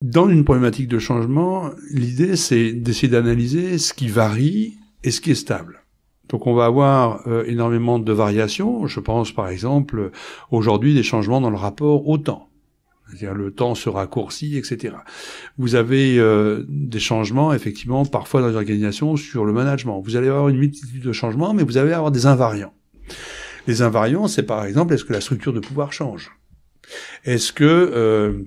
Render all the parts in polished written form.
Dans une problématique de changement, l'idée, c'est d'essayer d'analyser ce qui varie et ce qui est stable. Donc on va avoir énormément de variations. Je pense par exemple aujourd'hui des changements dans le rapport au temps. C'est-à-dire le temps se raccourcit, etc. Vous avez des changements, effectivement, parfois dans les organisations sur le management. Vous allez avoir une multitude de changements, mais vous allez avoir des invariants. Les invariants, c'est par exemple, est-ce que la structure de pouvoir change? Est-ce que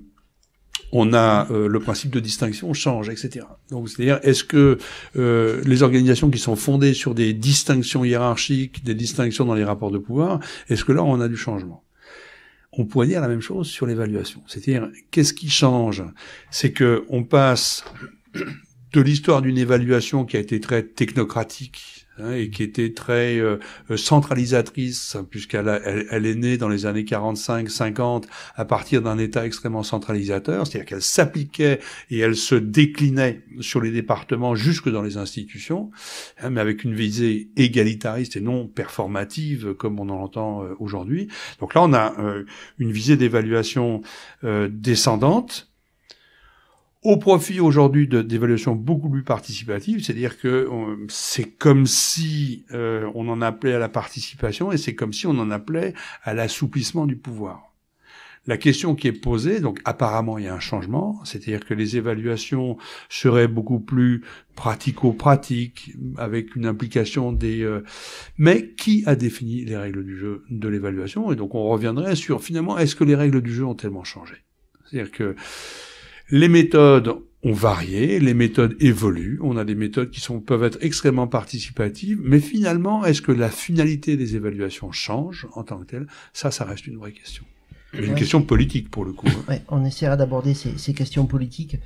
on a le principe de distinction change, etc. Donc, c'est-à-dire, est-ce que les organisations qui sont fondées sur des distinctions hiérarchiques, des distinctions dans les rapports de pouvoir, est-ce que là, on a du changement? On pourrait dire la même chose sur l'évaluation. C'est-à-dire, qu'est-ce qui change? C'est que on passe de l'histoire d'une évaluation qui a été très technocratique, et qui était très centralisatrice, puisqu'elle est née dans les années 45-50 à partir d'un État extrêmement centralisateur, c'est-à-dire qu'elle s'appliquait et elle se déclinait sur les départements jusque dans les institutions, mais avec une visée égalitariste et non performative comme on en entend aujourd'hui. Donc là, on a une visée d'évaluation descendante, au profit aujourd'hui d'évaluations beaucoup plus participatives, c'est-à-dire que c'est comme si on en appelait à la participation et c'est comme si on en appelait à l'assouplissement du pouvoir. La question qui est posée, donc apparemment il y a un changement, c'est-à-dire que les évaluations seraient beaucoup plus pratico-pratiques, avec une implication mais qui a défini les règles du jeu de l'évaluation? Et donc on reviendrait sur, finalement, est-ce que les règles du jeu ont tellement changé? C'est-à-dire que les méthodes ont varié, les méthodes évoluent, on a des méthodes qui peuvent être extrêmement participatives, mais finalement, est-ce que la finalité des évaluations change en tant que telle? Ça reste une vraie question. Une question politique pour le coup. Ouais, on essaiera d'aborder ces questions politiques.